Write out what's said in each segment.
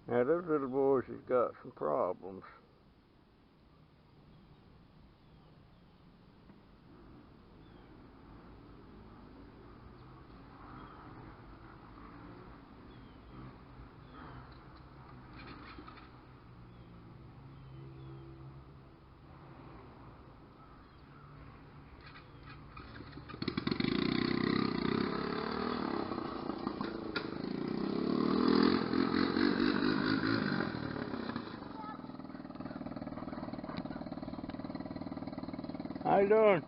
Now, those little boys has got some problems. How you doing?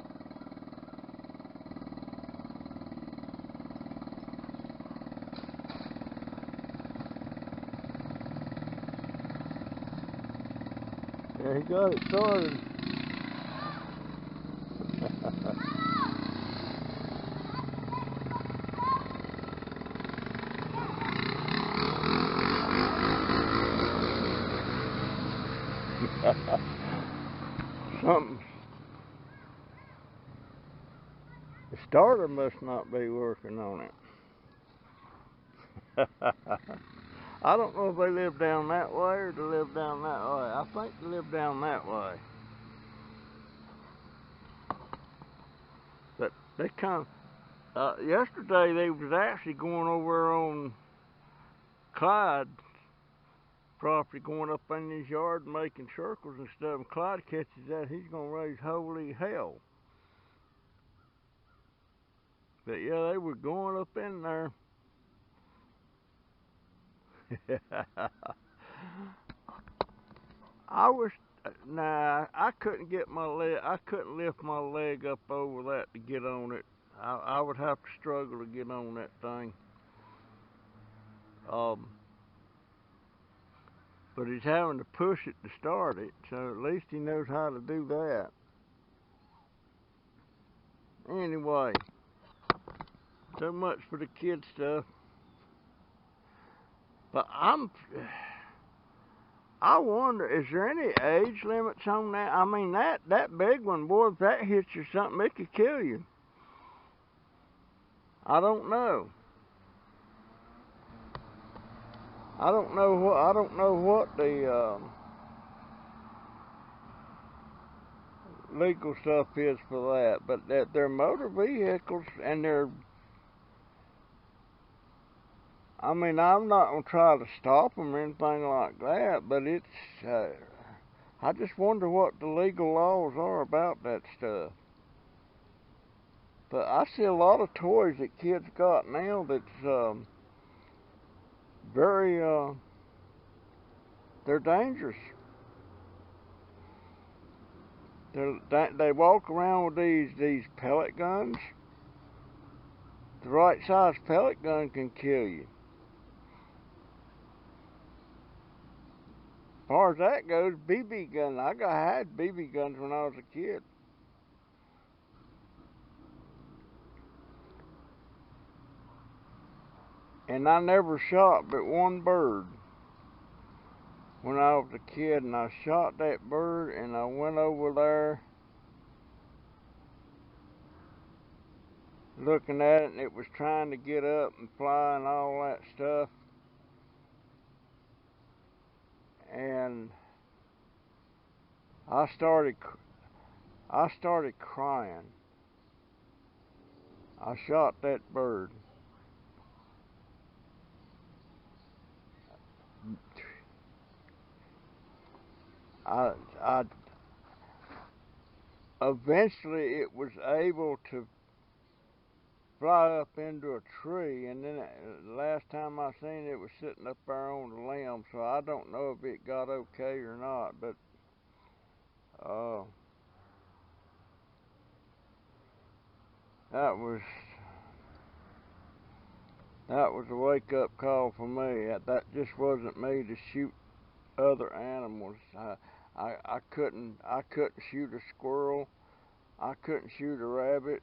Yeah, he got it started. Something. The starter must not be working on it. I don't know if they live down that way or they live down that way. I think they live down that way. But they come. Yesterday they was actually going over on Clyde's property, going up in his yard and making circles and stuff. And Clyde catches that, he's gonna raise holy hell. But yeah, they were going up in there. I was, nah, I couldn't get my leg, I couldn't lift my leg up over that to get on it. I would have to struggle to get on that thing. But he's having to push it to start it, so at least he knows how to do that. Anyway, so much for the kid stuff. But I wonder, is there any age limits on that? I mean, that big one, boy, if that hits you something, it could kill you. I don't know. I don't know what the legal stuff is for that, but that they're motor vehicles and they're. I mean, I'm not gonna try to stop them or anything like that, but it's. I just wonder what the legal laws are about that stuff. But I see a lot of toys that kids got now that's very they're dangerous. They walk around with these pellet guns. The right size pellet gun can kill you. As far as that goes, BB gun. I had BB guns when I was a kid. And I never shot but one bird when I was a kid, and I shot that bird and I went over there looking at it, and it was trying to get up and fly and all that stuff. And I started crying. I shot that bird. I eventually it was able to fly up into a tree, and then the last time I seen it, it was sitting up there on the limb, so I don't know if it got okay or not, but uh, that was a wake-up call for me. That just wasn't me to shoot other animals. I couldn't shoot a squirrel. I couldn't shoot a rabbit.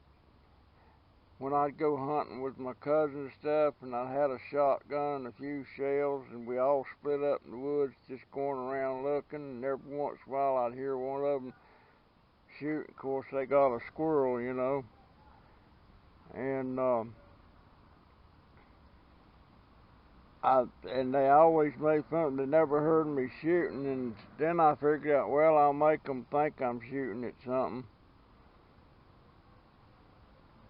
When I'd go hunting with my cousin and stuff, and I had a shotgun and a few shells, and we all split up in the woods just going around looking, and every once in a while I'd hear one of them shoot. Of course, they got a squirrel, you know, and and they always made fun of me. They never heard me shooting, and then I figured out, well, I'll make them think I'm shooting at something.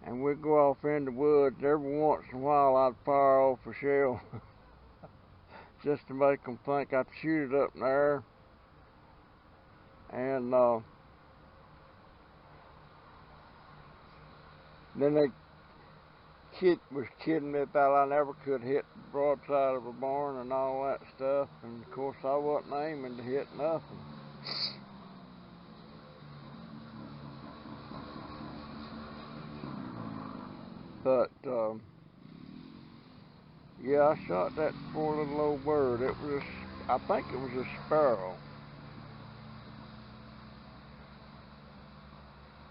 And we'd go off in the woods. Every once in a while, I'd fire off a shell just to make them think I'd shoot it up in the air. And then they was kidding me about I never could hit the broadside of a barn and all that stuff. And of course, I wasn't aiming to hit nothing. But yeah, I shot that poor little old bird. It was, I think it was a sparrow.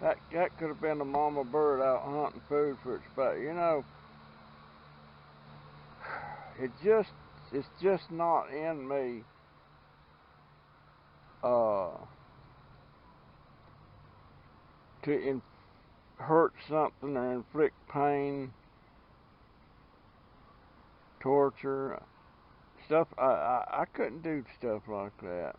That could have been a mama bird out hunting food for its baby. You know, it's just not in me to hurt something or inflict pain, torture, stuff. I couldn't do stuff like that.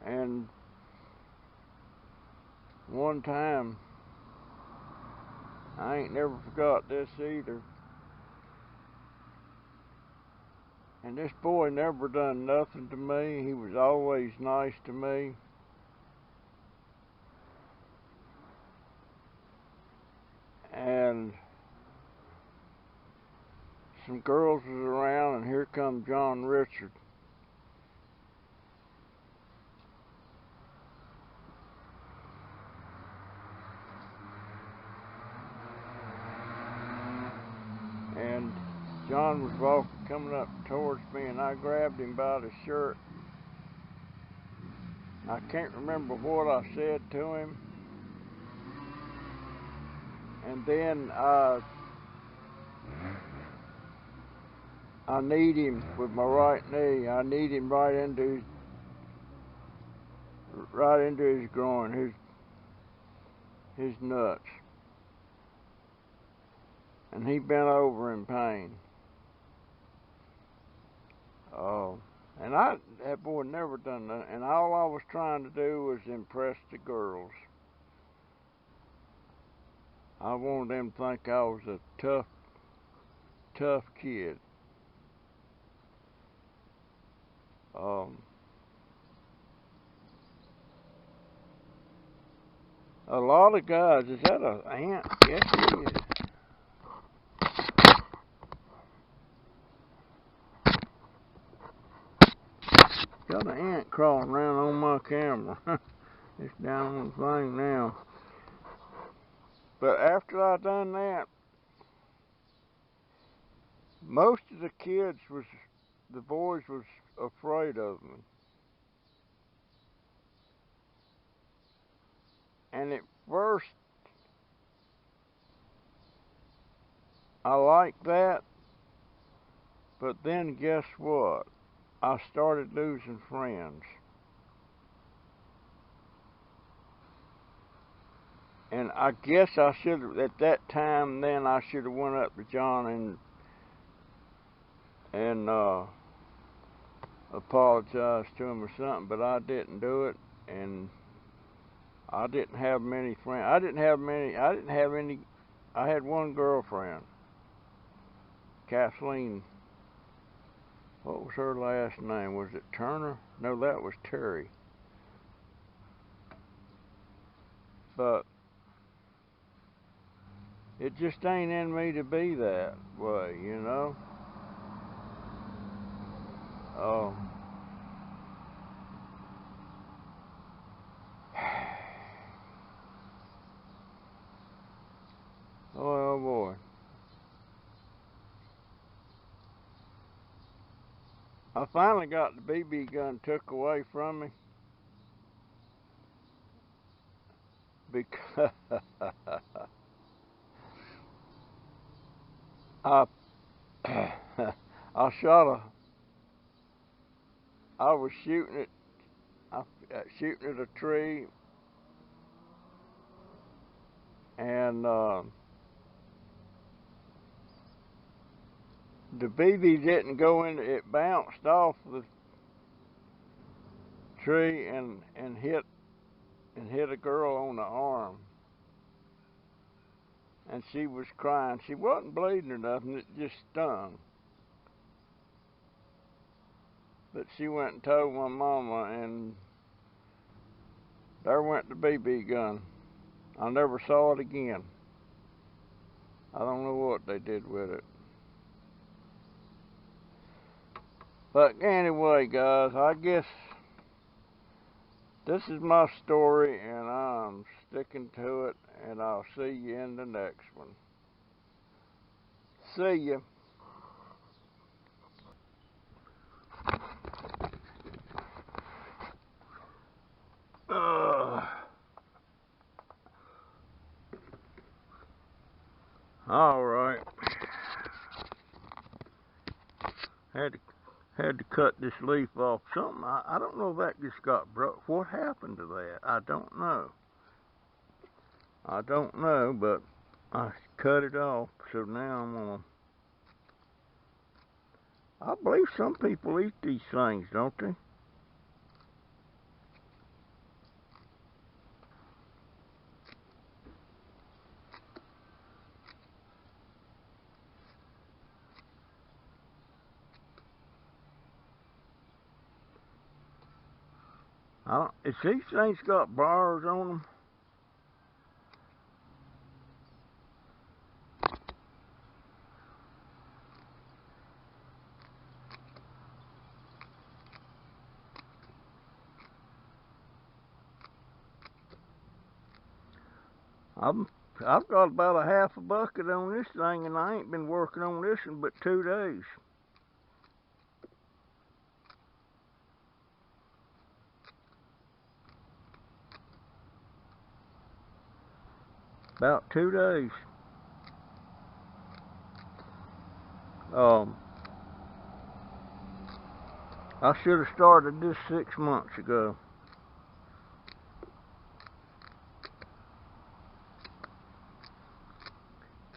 And one time, I ain't never forgot this either. And this boy never done nothing to me. He was always nice to me. And some girls was around, and here come John Richard. And John was coming up towards me, and I grabbed him by the shirt. I can't remember what I said to him. And then I kneed him with my right knee. I kneed him right into his groin, his nuts. And he bent over in pain. And that boy never done that. And all I was trying to do was impress the girls. I wanted them to think I was a tough kid. A lot of guys, is that an ant? Yes, it is. Got an ant crawling around on my camera. It's down on the thing now. But after I done that, most of the boys was afraid of me. And at first, I liked that, but then guess what? I started losing friends. And I guess I should have, at that time then, I should have went up to John and apologized to him or something, but I didn't do it, and I didn't have many friends. I had one girlfriend. Kathleen, what was her last name? Was it Turner? No, that was Terry. But it just ain't in me to be that way, you know? Oh, oh boy. I finally got the BB gun took away from me because I I shot a. I was shooting at a tree, and the BB didn't go in. It bounced off the tree and hit a girl on the arm, and she was crying. She wasn't bleeding or nothing. It just stung. But she went and told my mama, and there went the BB gun. I never saw it again. I don't know what they did with it. But anyway, guys, I guess this is my story, and I'm sticking to it, and I'll see you in the next one. See ya. All right. Had to cut this leaf off. Something I don't know if that just got broke. What happened to that? I don't know. But I cut it off. So now I'm gonna. I believe some people eat these things, don't they? If these things got bars on them. I've got about a half a bucket on this thing, and I ain't been working on this in but 2 days. About 2 days. I should have started this 6 months ago.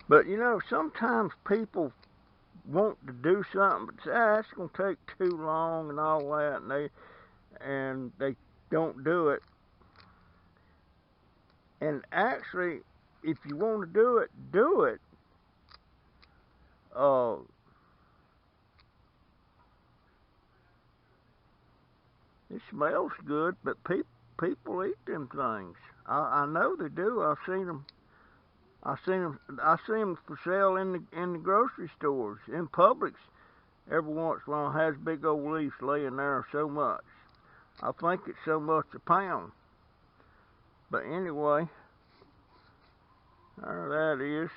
But you know, sometimes people want to do something, but say, it's going to take too long and all that, and they don't do it. And actually, if you want to do it, do it. It smells good, but people eat them things. I know they do. I've seen them. I see them for sale in the grocery stores, in Publix. Every once in a while, has big old leaves laying there so much. I think it's so much a pound. But anyway, there that is.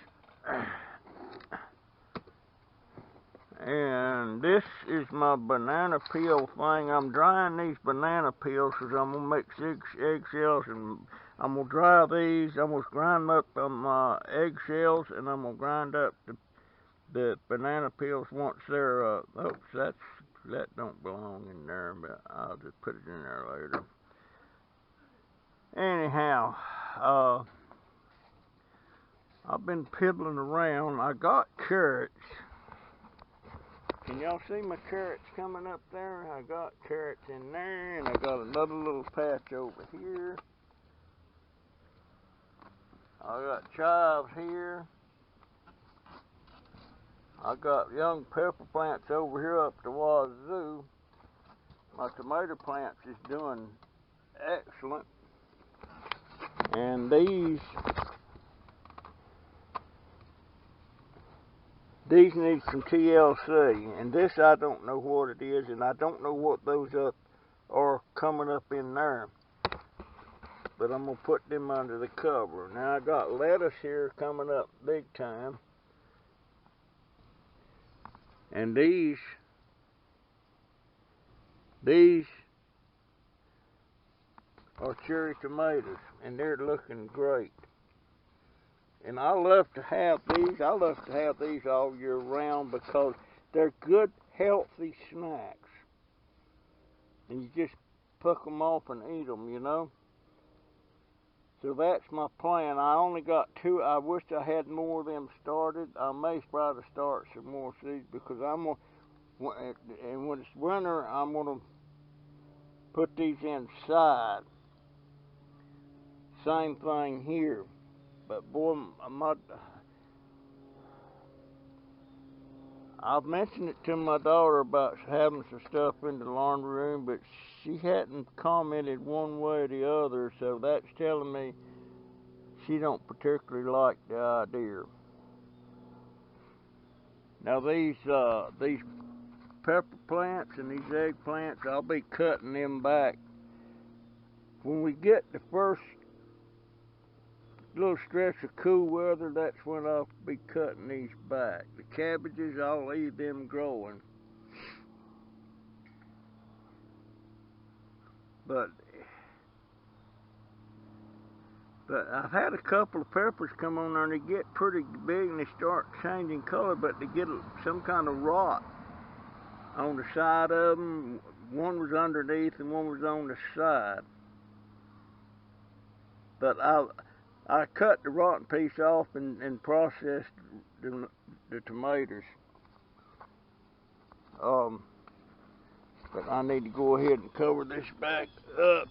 And this is my banana peel thing. I'm drying these banana peels because I'm going to mix eggshells, and I'm going to dry these. I'm going to grind up my eggshells, and I'm going to grind up the banana peels once they're, oops, that don't belong in there, but I'll just put it in there later. Anyhow, I've been piddling around. I got carrots. Can y'all see my carrots coming up there? I got carrots in there, and I got another little patch over here. I got chives here. I got young pepper plants over here up the wazoo. My tomato plants is doing excellent. And these need some TLC. And this I don't know what it is, and I don't know what those are coming up in there. But I'm going to put them under the cover. Now I got lettuce here coming up big time. And these are cherry tomatoes, and they're looking great. And I love to have these. I love to have these all year round because they're good, healthy snacks. And you just pick them off and eat them, you know. So that's my plan. I only got 2. I wish I had more of them started. I may try to start some more seeds because I'm gonna, and when it's winter, I'm gonna put these inside. Same thing here. But boy, I've mentioned it to my daughter about having some stuff in the laundry room, but she hadn't commented one way or the other, so that's telling me she don't particularly like the idea. Now these pepper plants and these eggplants, I'll be cutting them back. When we get the first little stretch of cool weather, that's when I'll be cutting these back. The cabbages, I'll leave them growing. But I've had a couple of peppers come on there and they get pretty big and they start changing color, but they get some kind of rot on the side of them. One was underneath and one was on the side. But I cut the rotten piece off and processed the tomatoes. But I need to go ahead and cover this back up.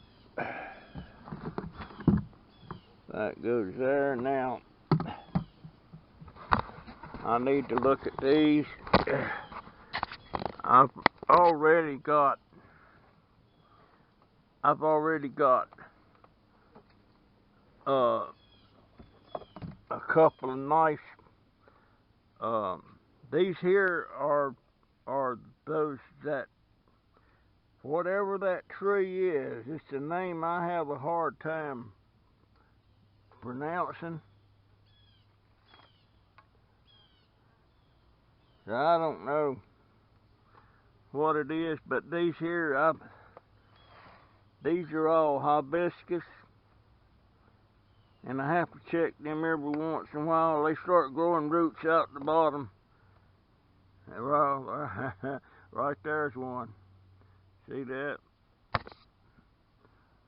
That goes there. Now I need to look at these. I've already got a couple of nice. These here are those that, whatever that tree is, it's a name I have a hard time pronouncing. So I don't know what it is, but these here, these are all hibiscus, and I have to check them every once in a while. They start growing roots out the bottom. Right there's one. See that?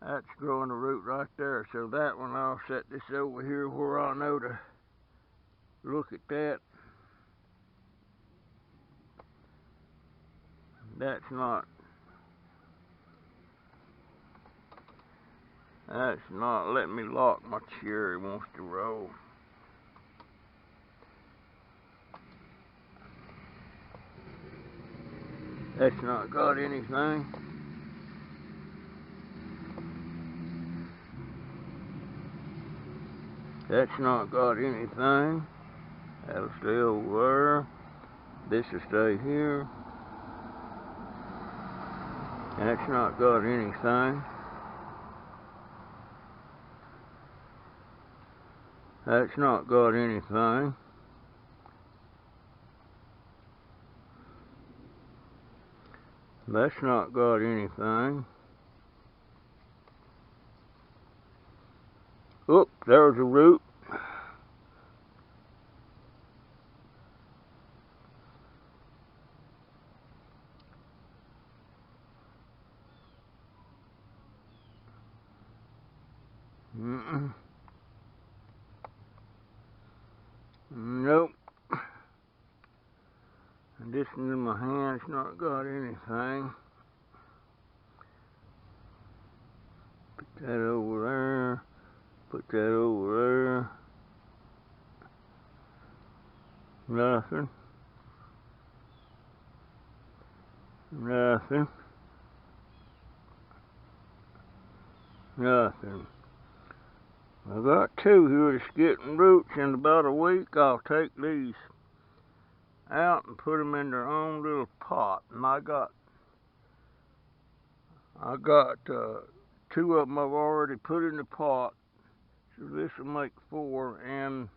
That's growing a root right there. So that one, I'll set this over here where I know to look at that. That's not letting me lock. My cherry wants to roll. That's not got anything. That's not got anything. That'll stay over there. This will stay here. That's not got anything. That's not got anything. That's not got anything. Oop, there's a root. Nope. And this one in my hand's not got anything. Put that over there. Put that over there. Nothing. Nothing. Nothing. I got two here that's getting roots. In about a week I'll take these out and put them in their own little pot. And I got two of them I've already put in the pot. So this will make four. And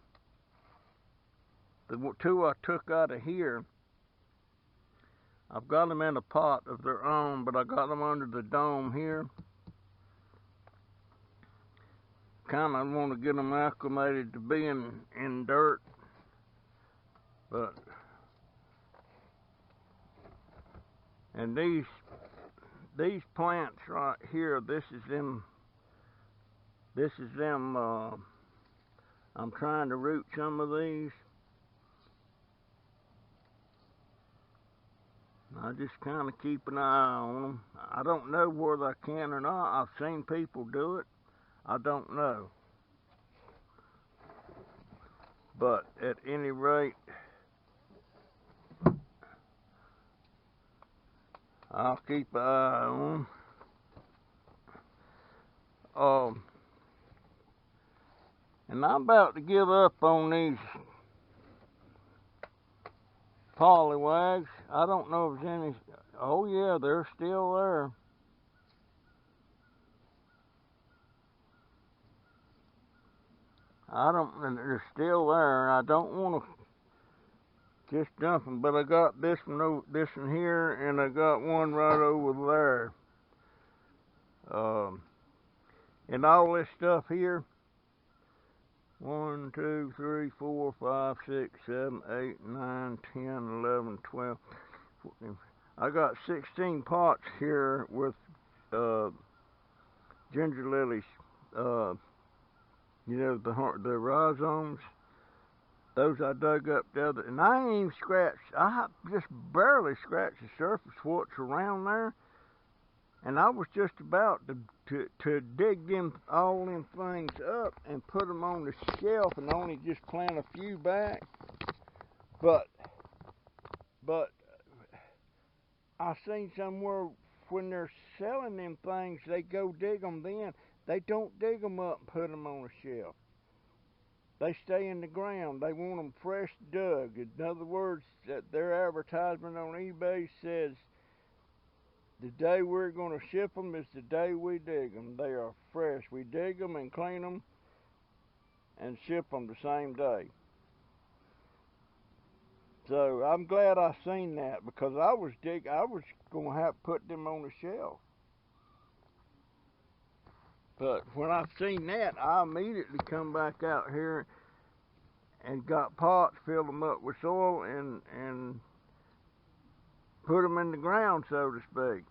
the two I took out of here, I've got them in a pot of their own, but I got them under the dome here. Kind of want to get them acclimated to being in dirt, but and these plants right here, this is them. I'm trying to root some of these. I just kind of keep an eye on them. I don't know whether I can or not. I've seen people do it. I don't know. But at any rate, I'll keep an eye on them. And I'm about to give up on these pollywags. I don't know if there's any. Oh yeah, they're still there. They're still there. I don't want to just dump them, but I got this one here, and I got one right over there. And all this stuff here, 1, 2, 3, 4, 5, 6, 7, 8, 9, 10, 11, 12, 14. I got 16 pots here with ginger lilies. You know, the rhizomes. Those I dug up the other, and I ain't even scratched. I just barely scratched the surface what's around there, and I was just about to dig all them things up and put them on the shelf, and only just plant a few back. But I seen somewhere when they're selling them things, they go dig them then. They don't dig them up and put them on a shelf. They stay in the ground. They want them fresh dug. In other words, their advertisement on eBay says the day we're going to ship them is the day we dig them. They are fresh. We dig them and clean them and ship them the same day. So I'm glad I seen that, because I was going to have to put them on the shelf. But when I seen that, I immediately come back out here and got pots, filled them up with soil, and put them in the ground, so to speak.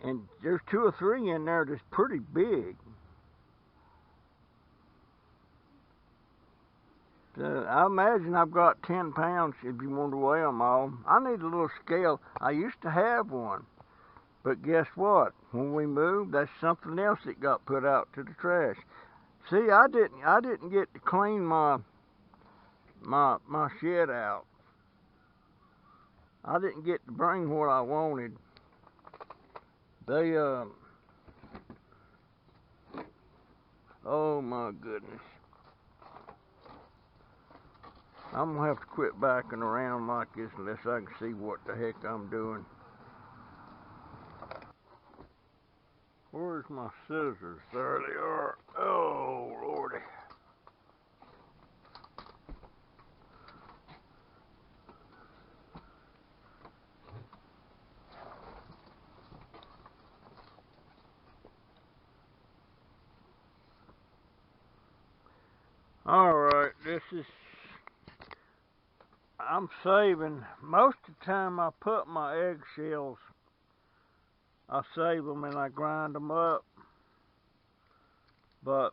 And there's 2 or 3 in there that's pretty big. I imagine I've got 10 pounds if you want to weigh them all. I need a little scale. I used to have one. But guess what? When we moved, that's something else that got put out to the trash. See, I didn't get to clean my shed out. I didn't get to bring what I wanted. They oh my goodness. I'm gonna have to quit backing around like this unless I can see what the heck I'm doing. Where's my scissors? There they are. Oh, Lordy. Alright, I'm saving. Most of the time I put my eggshells, I save them and I grind them up. But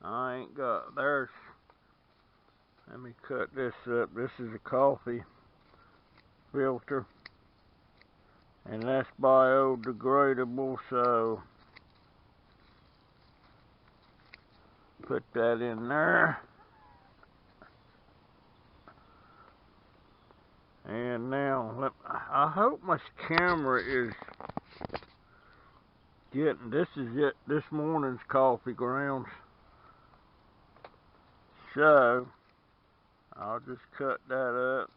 I ain't got, let me cut this up. This is a coffee filter, and that's biodegradable, so put that in there. And now, I hope my camera is getting, this is it, this morning's coffee grounds. So, I'll just cut that up.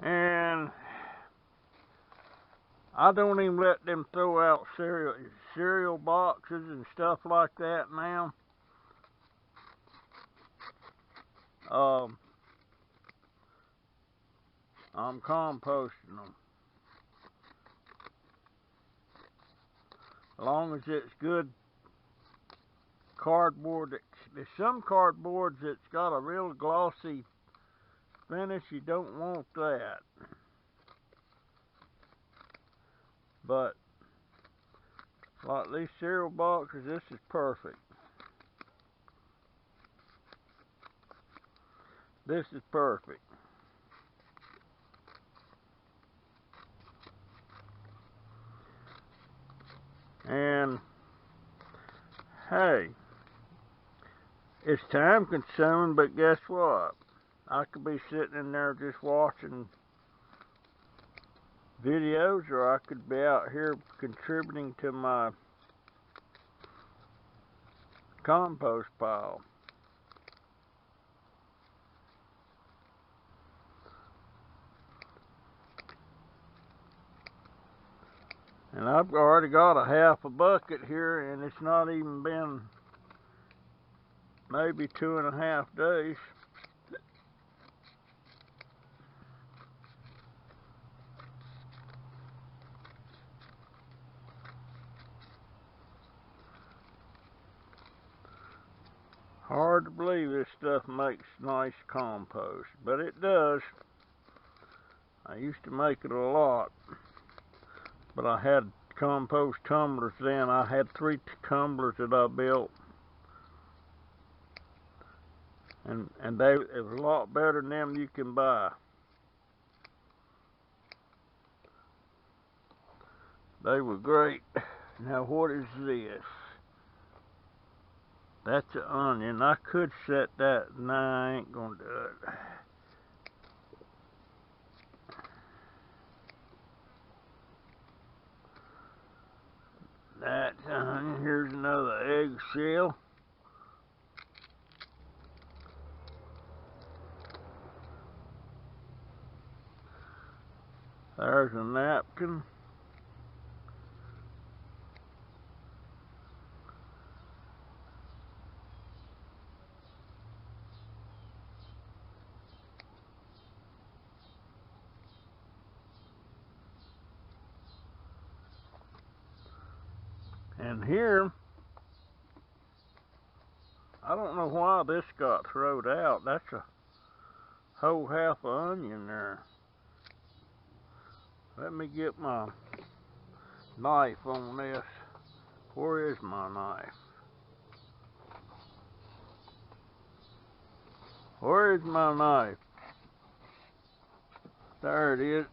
And I don't even let them throw out cereal boxes and stuff like that now. I'm composting them. As long as it's good cardboard. There's some cardboards that's got a real glossy finish. You don't want that. But like these cereal boxes, this is perfect. This is perfect. And hey, it's time consuming, but guess what? I could be sitting in there just watching videos, or I could be out here contributing to my compost pile. And I've already got a half a bucket here, and it's not even been maybe 2.5 days. Hard to believe this stuff makes nice compost, but it does. I used to make it a lot, but I had compost tumblers then. I had 3 tumblers that I built, and it was a lot better than them you can buy. They were great. Now what is this? That's an onion. I could set that. No, I ain't gonna do it. That's onion. Here's another eggshell. There's a napkin. And here, I don't know why this got thrown out. That's a whole half of onion there. Let me get my knife on this. Where is my knife? Where is my knife? There it is.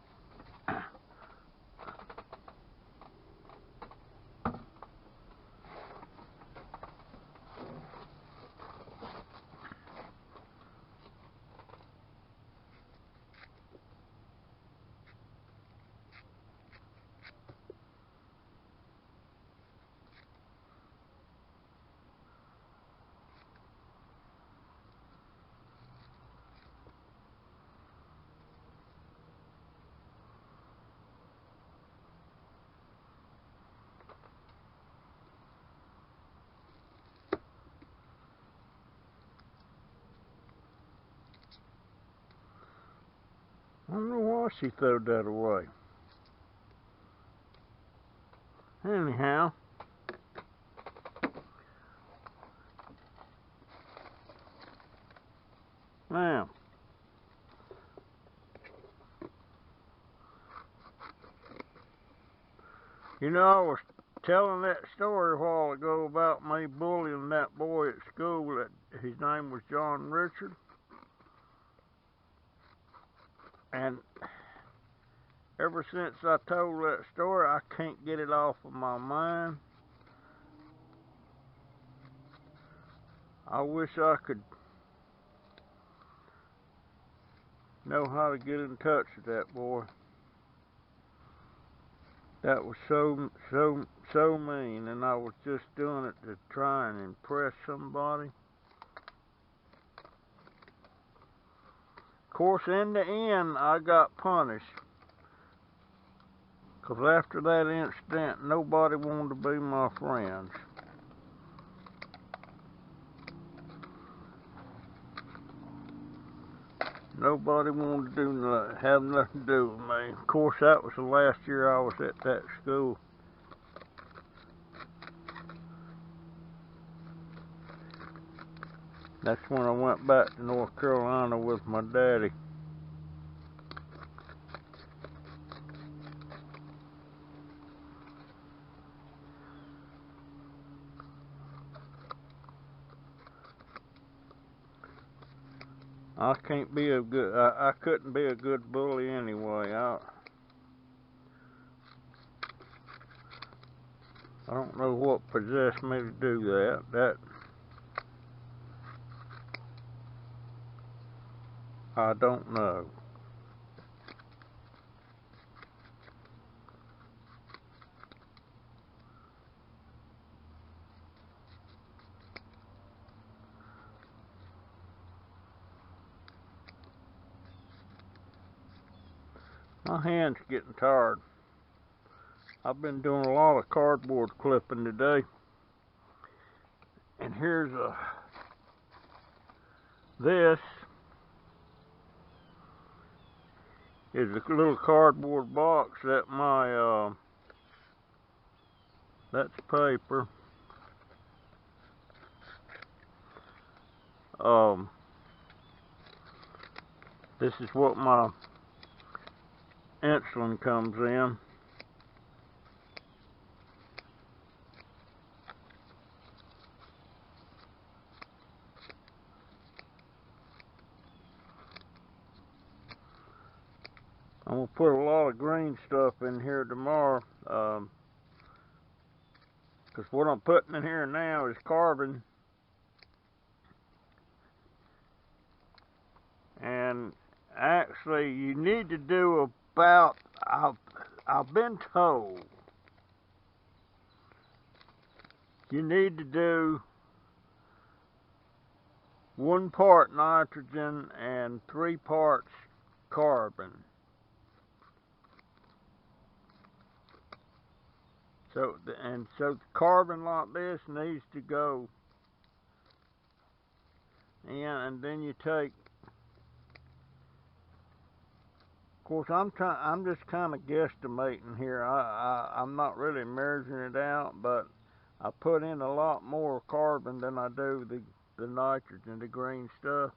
I don't know why she threw that away. Anyhow, now, you know, I was telling that story a while ago about me bullying that boy at school. His name was John Richard. And Ever since I told that story, I can't get it off of my mind. I wish I could know how to get in touch with that boy. That was so mean, and I was just doing it to try and impress somebody. Of course, in the end, I got punished. Because after that incident, nobody wanted to be my friends. Nobody wanted to have nothing to do with me. Of course, that was the last year I was at that school. That's when I went back to North Carolina with my daddy. I couldn't be a good bully anyway. I don't know what possessed me to do that. I don't know. My hand's getting tired. I've been doing a lot of cardboard clipping today. And here's this is a little cardboard box that that's paper. This is what my insulin comes in. I'm going to put a lot of green stuff in here tomorrow, because what I'm putting in here now is carbon, and actually you need to do about, I've been told, you need to do 1 part nitrogen and 3 parts carbon. So the carbon like this needs to go in, and then you take. Of course, I'm just kind of guesstimating here. I'm not really measuring it out, but I put in a lot more carbon than I do the nitrogen, the green stuff.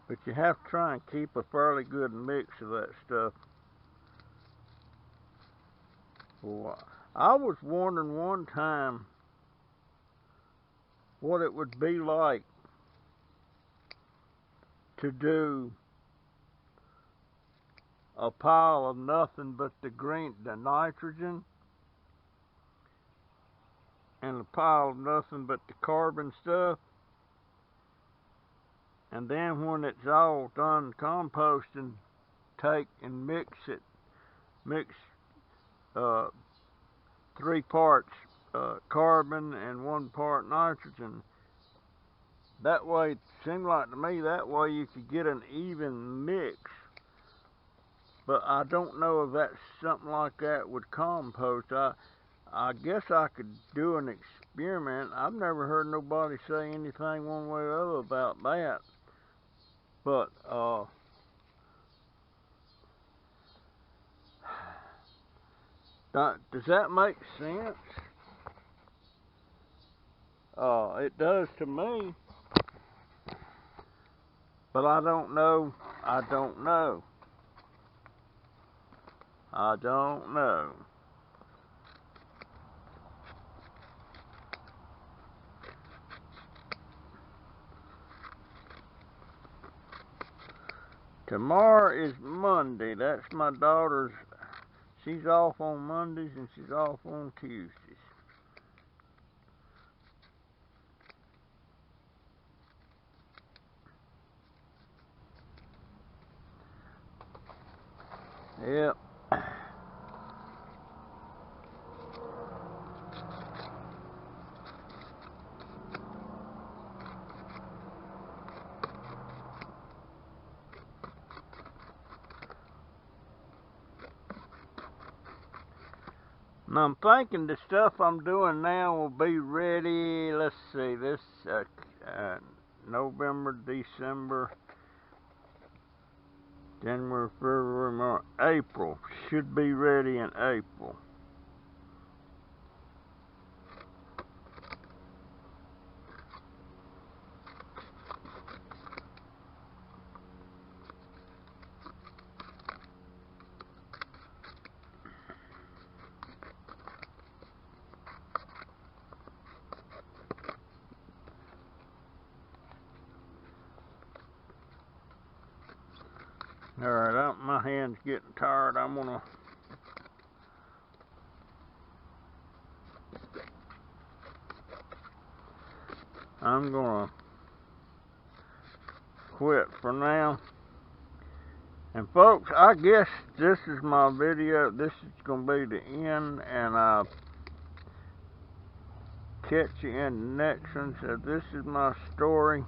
But you have to try and keep a fairly good mix of that stuff. Well, I was wondering one time what it would be like to do a pile of nothing but the nitrogen, and a pile of nothing but the carbon stuff. And then when it's all done composting, take and mix 3 parts carbon and 1 part nitrogen. That way, it seemed like to me, that way you could get an even mix. But I don't know if that's something like that would compost. I guess I could do an experiment. I've never heard nobody say anything one way or the other about that. But does that make sense? It does to me. But I don't know. I don't know. Tomorrow is Monday. That's my daughter's. She's off on Mondays and she's off on Tuesdays. Yep. And I'm thinking the stuff I'm doing now will be ready, let's see, this November, December, January, February, March, April. Should be ready in April. Alright, my hand's getting tired. I'm gonna quit for now. And folks, I guess this is my video. This is gonna be the end, and I'll catch you in the next one. So this is my story,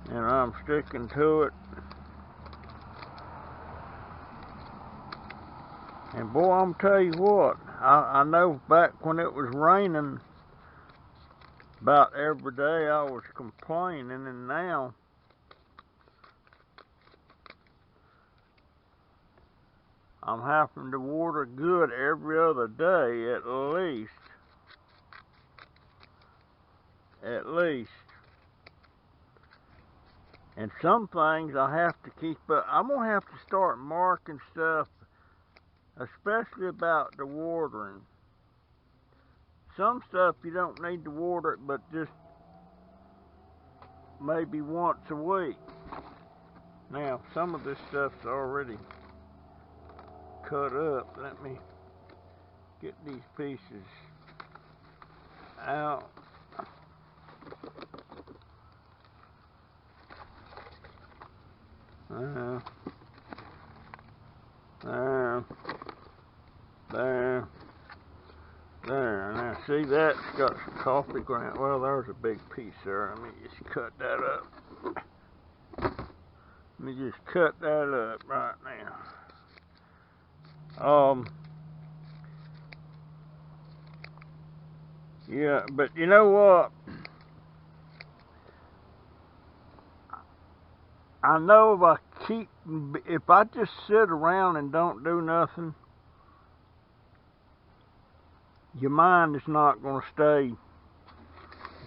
and I'm sticking to it. And boy, I'm tell you what, I know back when it was raining about every day I was complaining, and now I'm having to water good every other day at least. And some things I have to keep up. I'm gonna have to start marking stuff, especially about the watering. Some stuff you don't need to water it, but just maybe once a week. Now, some of this stuff's already cut up. Let me get these pieces out. There. Now see, that's got some coffee ground. Well, there's a big piece there. Let me just cut that up. Let me just cut that up right now. Yeah, but you know what? I know if I just sit around and don't do nothing, your mind is not going to stay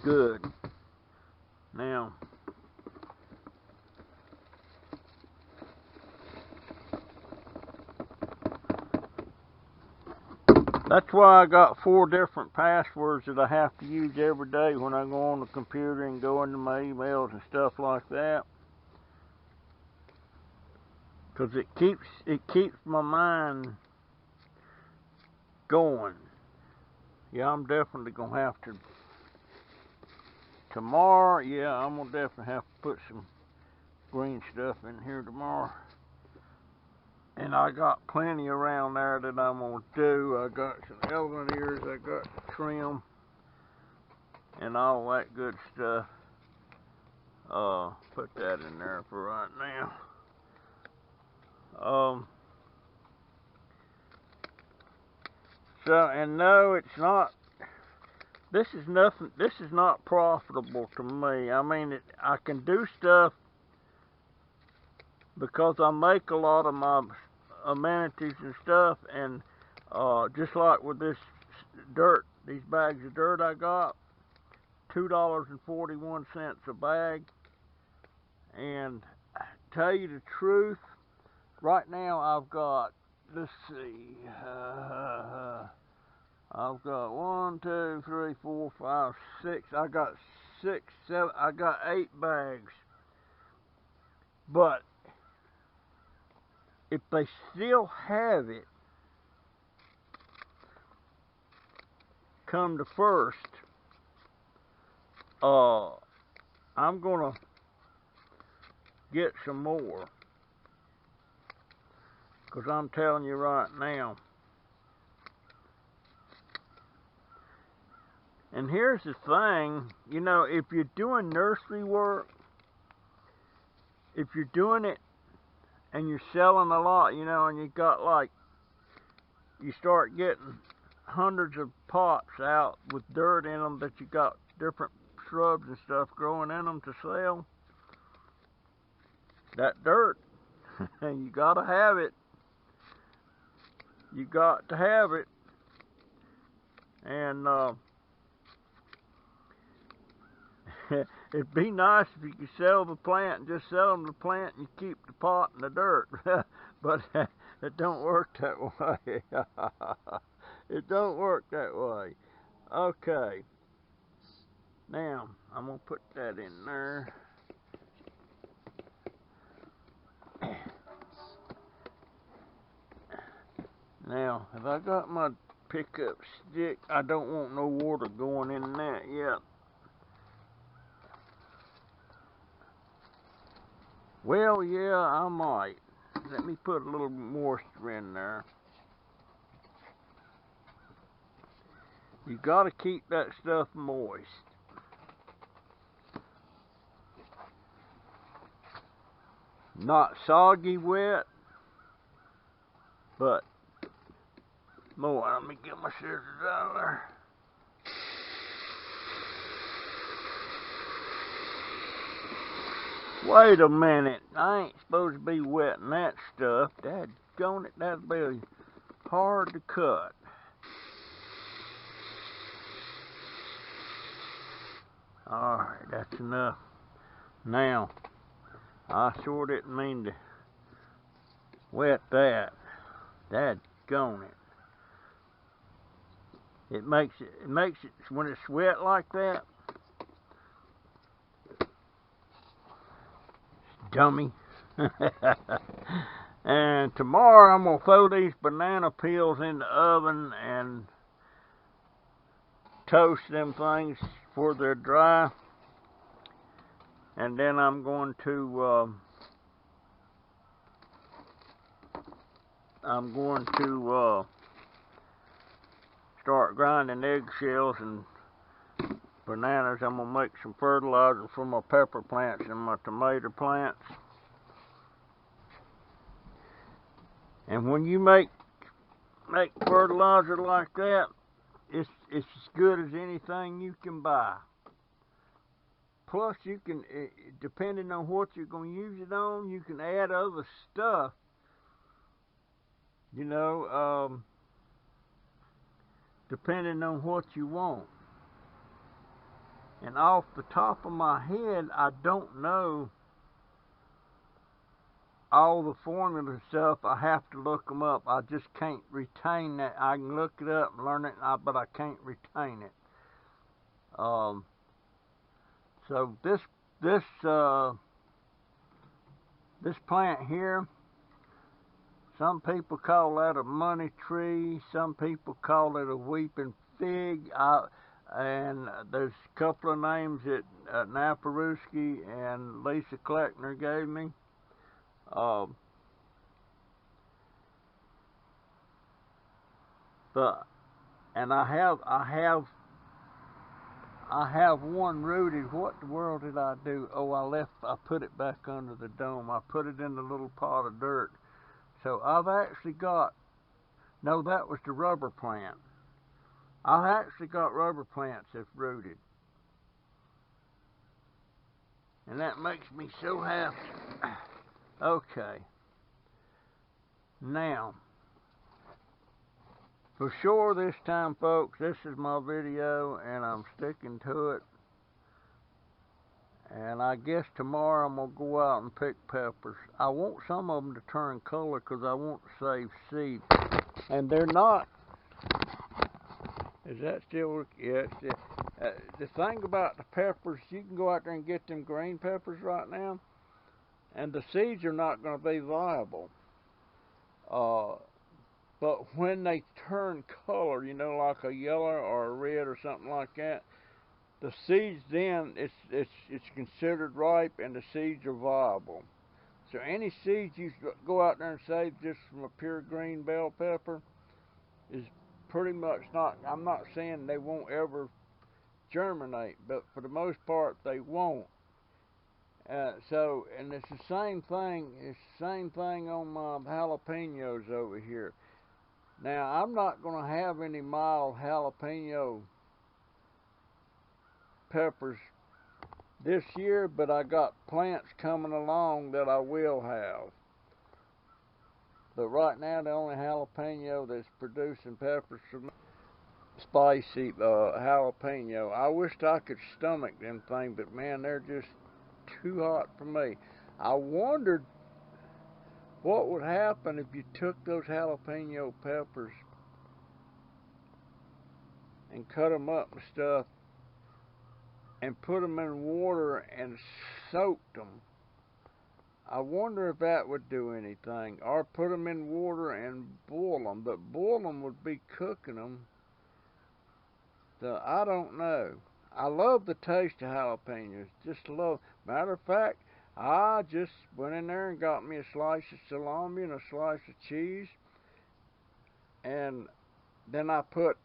good. Now, that's why I got 4 different passwords that I have to use every day when I go on the computer and go into my emails and stuff like that. Because it keeps my mind going. Yeah, I'm definitely gonna have to tomorrow. Yeah, I'm gonna definitely have to put some green stuff in here tomorrow. And I got plenty around there that I'm gonna do. I got some elephant ears I got to trim and all that good stuff. Put that in there for right now. So, and no, it's not. This is nothing. This is not profitable to me. I mean, I can do stuff because I make a lot of my amenities and stuff, and just like with this dirt, these bags of dirt I got, $2.41 a bag. And tell you the truth, right now I've got, let's see, I've got 1, 2, 3, 4, 5, 6. I got 6, 7. I got 8 bags But if they still have it come to first, I'm gonna get some more, because I'm telling you right now. And here's the thing, you know, if you're doing nursery work, if you're doing it and you're selling a lot, you know, and you got like, you start getting hundreds of pots out with dirt in them that you got different shrubs and stuff growing in them to sell, that dirt, you gotta have it. You got to have it. And it'd be nice if you could sell the plant and just sell them the plant and you keep the pot and the dirt. But it don't work that way. It don't work that way. Okay. Now, I'm going to put that in there. Now, if I got my pickup stick, I don't want no water going in that yet. Well, yeah, I might. Let me put a little moisture in there. You got to keep that stuff moist. Not soggy wet, but more. Let me get my scissors out of there. Wait a minute. I ain't supposed to be wetting that stuff. Daggone it, that'd be hard to cut. Alright, that's enough. Now, I sure didn't mean to wet that. Daggone it. It makes it, when it's wet like that, dummy. And tomorrow I'm going to throw these banana peels in the oven and toast them things before they're dry. And then I'm going to start grinding eggshells and bananas. I'm going to make some fertilizer for my pepper plants and my tomato plants. And when you make fertilizer like that, it's as good as anything you can buy. Plus, you can, depending on what you're going to use it on, you can add other stuff. You know, depending on what you want. And off the top of my head, I don't know all the formula stuff. I have to look them up. I just can't retain that. I can look it up and learn it, but I can't retain it. So this plant here, some people call that a money tree. Some people call it a weeping fig. And there's a couple of names that Naparuski and Lisa Kleckner gave me. And I have one rooted. What the world did I do? Oh, I put it back under the dome. I put it in the little pot of dirt. So I've actually got, no, that was the rubber plant. I've actually got rubber plants that's rooted. And that makes me so happy. Okay. Now, for sure this time, folks, this is my video and I'm sticking to it. And I guess tomorrow I'm going to go out and pick peppers. I want some of them to turn color because I want to save seed. And they're not. Is that still? Yeah, it's still. The thing about the peppers, you can go out there and get them green peppers right now. and the seeds are not going to be viable. But when they turn color, you know, like a yellow or a red or something like that, the seeds then it's considered ripe, and the seeds are viable. So any seeds you go out there and save just from a pure green bell pepper is pretty much not. I'm not saying they won't ever germinate, but for the most part they won't. And it's the same thing. It's the same thing on my jalapenos over here. Now I'm not going to have any mild jalapeno peppers this year, but I got plants coming along that I will have. But right now, the only jalapeno that's producing peppers for me, spicy jalapeno. I wished I could stomach them things, but man, they're just too hot for me. I wondered what would happen if you took those jalapeno peppers and cut them up and stuff and put them in water and soaked them. I wonder if that would do anything. Or put them in water and boil them. But boil them would be cooking them. So I don't know. I love the taste of jalapenos. Just love. Matter of fact, I just went in there and got me a slice of salami and a slice of cheese. And then I put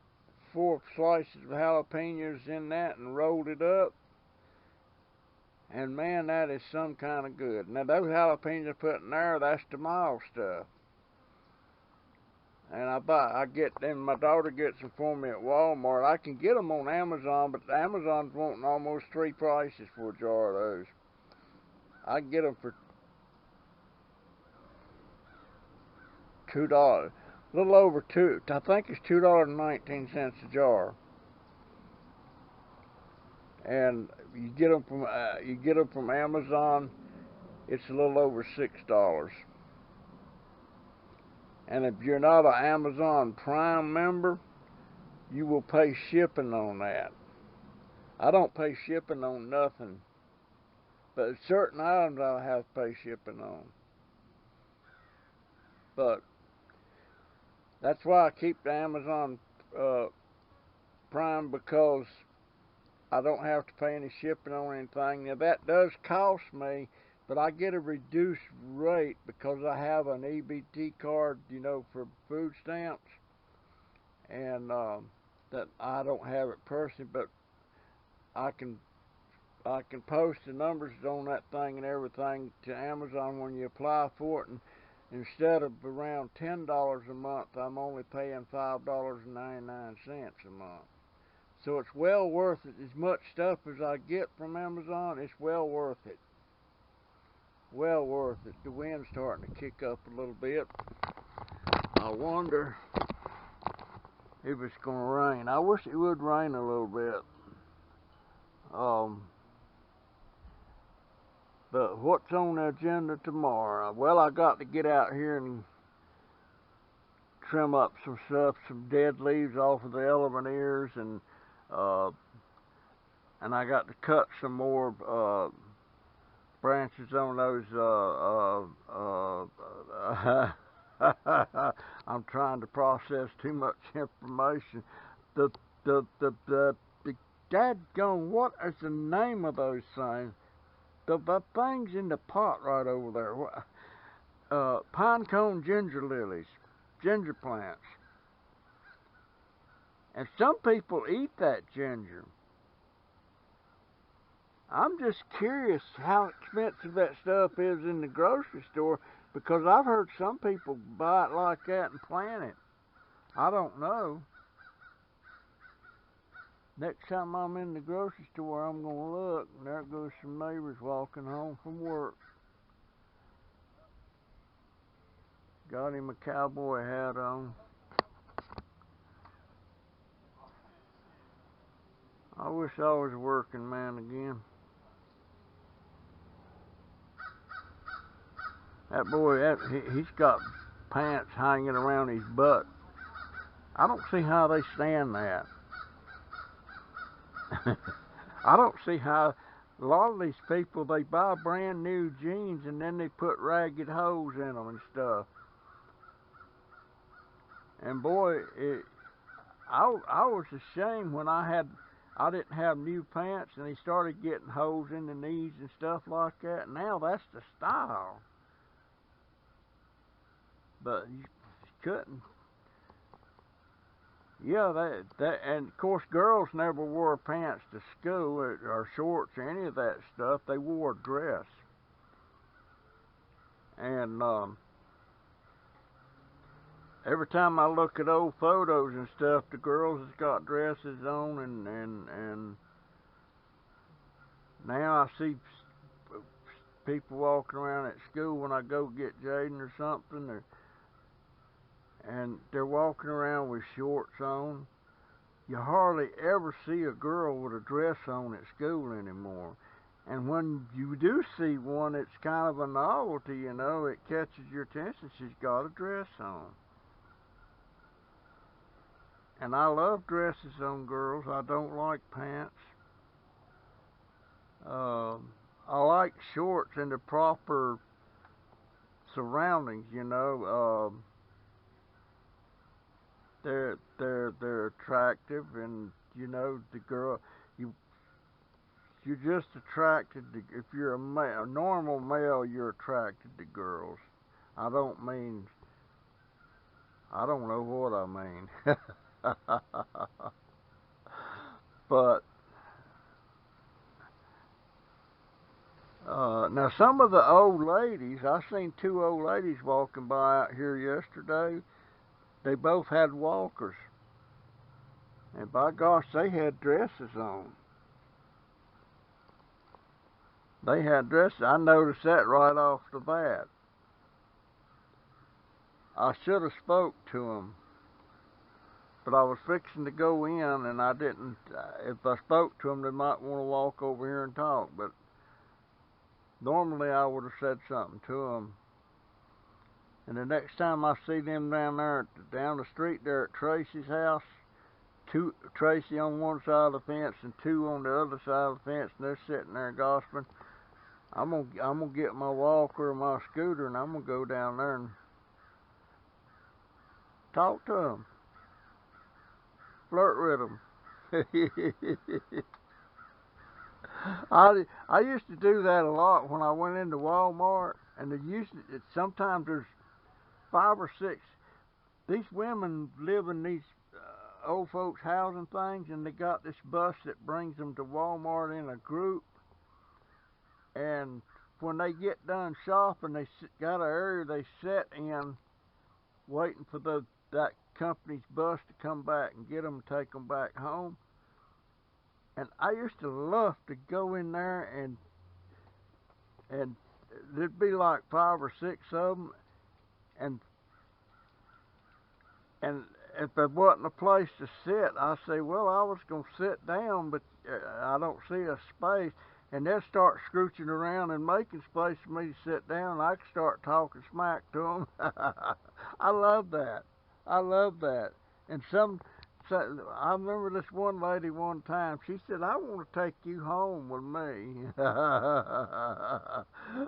4 slices of jalapenos in that and rolled it up. And man, that is some kind of good. Now those jalapenos I put in there, that's the mild stuff. And I get them. My daughter gets them for me at Walmart. I can get them on Amazon, but Amazon's wanting almost 3 prices for a jar of those. I can get them for $2, a little over $2. I think it's $2.19 a jar. And you get them from Amazon. It's a little over $6. And if you're not an Amazon Prime member, you will pay shipping on that. I don't pay shipping on nothing, but certain items I'll have to pay shipping on. But that's why I keep the Amazon Prime, because I don't have to pay any shipping on anything. Now that does cost me, but I get a reduced rate because I have an EBT card, you know, for food stamps, and that I don't have it personally, but I can post the numbers on that thing and everything to Amazon when you apply for it, and instead of around $10 a month, I'm only paying $5.99 a month. So it's well worth it. As much stuff as I get from Amazon, it's well worth it. Well worth it. The wind's starting to kick up a little bit. I wonder if it's going to rain. I wish it would rain a little bit. But what's on the agenda tomorrow? Well, I got to get out here and trim up some stuff, some dead leaves off of the eleveniers, and I got to cut some more branches on those. I'm trying to process too much information. The dadgone, what is the name of those things? The things in the pot right over there. Pine cone ginger lilies, ginger plants. And some people eat that ginger. I'm just curious how expensive that stuff is in the grocery store, because I've heard some people buy it like that and plant it. I don't know. Next time I'm in the grocery store, I'm going to look, and there goes some neighbors walking home from work. Got him a cowboy hat on. I wish I was a working man again. That boy, he's got pants hanging around his butt. I don't see how they stand that. I don't see how a lot of these people, they buy brand new jeans and then they put ragged holes in them and stuff. And boy, I was ashamed when I didn't have new pants and they started getting holes in the knees and stuff like that. Now that's the style. But you couldn't. Yeah, that, and of course girls never wore pants to school or shorts or any of that stuff. They wore a dress. And every time I look at old photos and stuff, the girls has got dresses on, and now I see people walking around at school when I go get Jaden or something, and they're walking around with shorts on. You hardly ever see a girl with a dress on at school anymore. And when you do see one, it's kind of a novelty, you know. It catches your attention. She's got a dress on. And I love dresses on girls. I don't like pants. I like shorts in the proper surroundings, you know. They're attractive, and you know the girl. You're just attracted to, if you're a normal male, you're attracted to girls. I don't know what I mean. But now some of the old ladies, I seen two old ladies walking by out here yesterday. They both had walkers, and by gosh, they had dresses on. They had dresses. I noticed that right off the bat. I should have spoke to them, but I was fixing to go in, and I didn't. If I spoke to them, they might want to walk over here and talk. But normally, I would have said something to them. And the next time I see them down there, down the street there at Tracy's house, Tracy on one side of the fence and two on the other side of the fence, and they're sitting there gossiping, I'm gonna get my walker or my scooter, and I'm gonna go down there and talk to them, flirt with them. I used to do that a lot when I went into Walmart, and sometimes there's 5 or 6. These women live in these old folks' housing things, and they got this bus that brings them to Walmart in a group. And when they get done shopping, they got an area they sit in, waiting for that company's bus to come back and get them and take them back home. And I used to love to go in there, and there'd be like 5 or 6 of them, and if there wasn't a place to sit, I say, well, I was going to sit down, but I don't see a space. And they'll start scooching around and making space for me to sit down, and I can start talking smack to them. I love that. I love that. And I remember this one lady one time, she said, I want to take you home with me.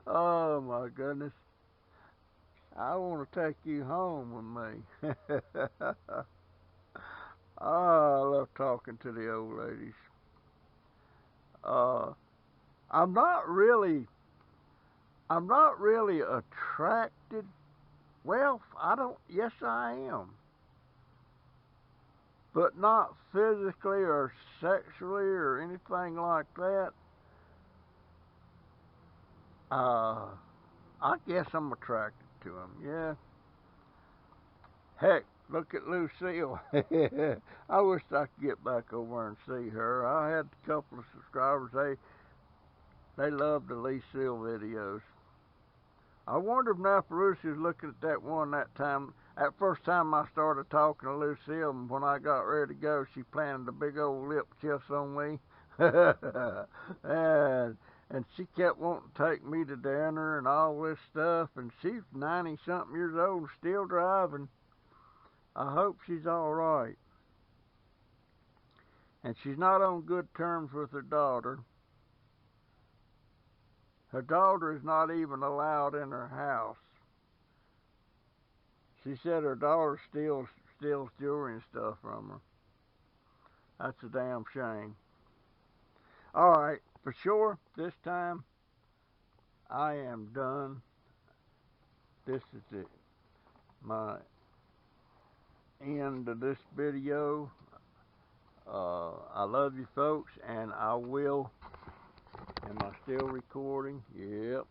Oh, my goodness. I want to take you home with me. Oh, I love talking to the old ladies. I'm not really attracted. Well, yes, I am. But not physically or sexually or anything like that. I guess I'm attracted to them, yeah. Heck, look at Lucille. I wish I could get back over and see her. I had a couple of subscribers. They love the Lucille videos. I wonder if Napparusi was looking at that one that time. That first time I started talking to Lucille, and when I got ready to go, she planted a big old lip kiss on me. And she kept wanting to take me to dinner and all this stuff, and she's 90-something years old and still driving. I hope she's all right. And she's not on good terms with her daughter. Her daughter is not even allowed in her house. She said her daughter steals jewelry and stuff from her. That's a damn shame. Alright, for sure, this time I am done. This is my end of this video. I love you folks, and I will. Am I still recording? Yep.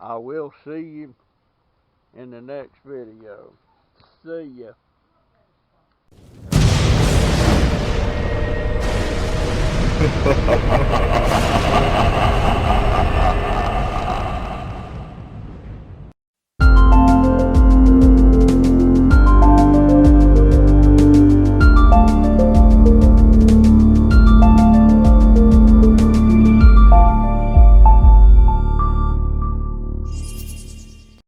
I will see you in the next video. See ya.